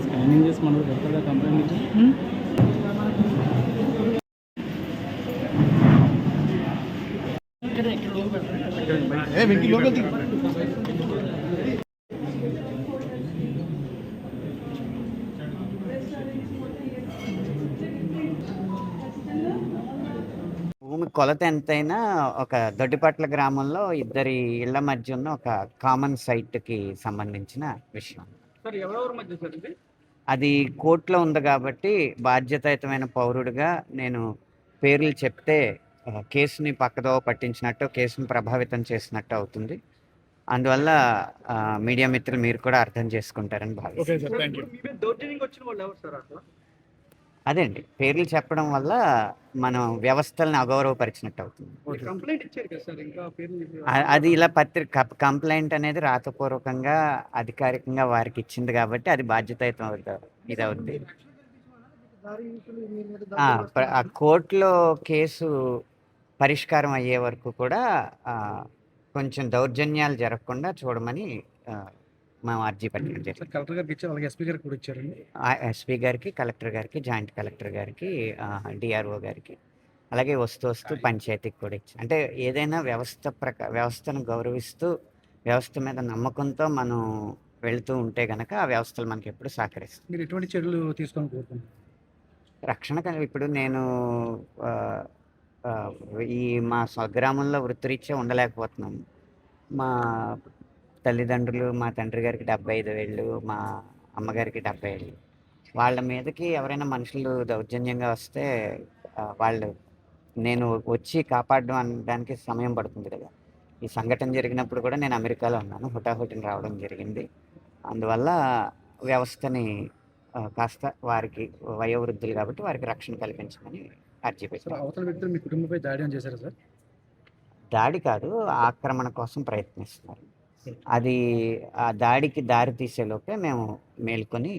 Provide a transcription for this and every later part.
Scanning చేసి మనకు పెడతారా కంప్లైంట్? భూమి కొలత ఎంతైనా ఒక దొడ్డిపట్ల గ్రామంలో ఇద్దరి ఇళ్ల మధ్య ఉన్న ఒక కామన్ సైట్కి సంబంధించిన విషయం. అది కోర్టులో ఉంది కాబట్టి బాధ్యతాయుతమైన పౌరుడిగా నేను పేర్లు చెప్తే కేసుని పక్కదోవ పట్టించినట్టు, కేసుని ప్రభావితం చేసినట్టు అవుతుంది. అందువల్ల మీడియా మిత్రులు మీరు కూడా అర్థం చేసుకుంటారని భావిస్తున్నాను. అదే అండి, పేర్లు చెప్పడం వల్ల మనం వ్యవస్థలను అగౌరవపరిచినట్టు అవుతుంది. అది ఇలా కంప్లైంట్ అనేది రాతపూర్వకంగా అధికారికంగా వారికి ఇచ్చింది కాబట్టి అది బాధ్యతాయుతం ఇది అవుతుంది. ఆ కోర్టులో కేసు పరిష్కారం అయ్యే వరకు కూడా కొంచెం దౌర్జన్యాలు జరగకుండా చూడమని మేము అర్జీ పెట్టడం జరిగింది. కలెక్టర్ గారికి ఇచ్చారు, అలాగే ఎస్పీ గారికి కూడా ఇచ్చారండి. ఎస్పీ గారికి, కలెక్టర్ గారికి, జాయింట్ కలెక్టర్ గారికి, డిఆర్ఓ గారికి, అలాగే వస్తూ పంచాయతీకి కూడా ఇచ్చారు. అంటే ఏదైనా వ్యవస్థను గౌరవిస్తూ వ్యవస్థ మీద నమ్మకంతో మనం వెళుతూ ఉంటే కనుక ఆ వ్యవస్థలు మనకి ఎప్పుడు సహకరిస్తాయి. మీరు ఎటువంటి చర్యలు తీసుకొని కోరుకుంటున్నారు? రక్షణ ఇప్పుడు నేను ఈ మా స్వగ్రామంలో వృత్తిరీత్యా ఉండలేకపోతున్నాను. మా తల్లిదండ్రులు, మా తండ్రి గారికి 75 ఏళ్ళు, మా అమ్మగారికి 70 ఏళ్ళు. వాళ్ళ మీదకి ఎవరైనా మనుషులు దౌర్జన్యంగా వస్తే నేను వచ్చి కాపాడడం అనడానికి సమయం పడుతుంది కదా. ఈ సంఘటన జరిగినప్పుడు కూడా నేను అమెరికాలో ఉన్నాను, హుటాహుటిని రావడం జరిగింది. అందువల్ల వ్యవస్థని కాస్త వారికి వయోవృద్ధులు కాబట్టి వారికి రక్షణ కల్పించమని అర్జీ పెట్టారు. అవతల వ్యక్తులు మీ కుటుంబంపై దాడి చేశారా సార్? దాడి కాదు, ఆక్రమణ కోసం ప్రయత్నిస్తున్నారు. అది ఆ దాడికి దారి తీసేలోపే మేము మేల్కొని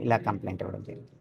ఇలా కంప్లైంట్ ఇవ్వడం జరిగింది.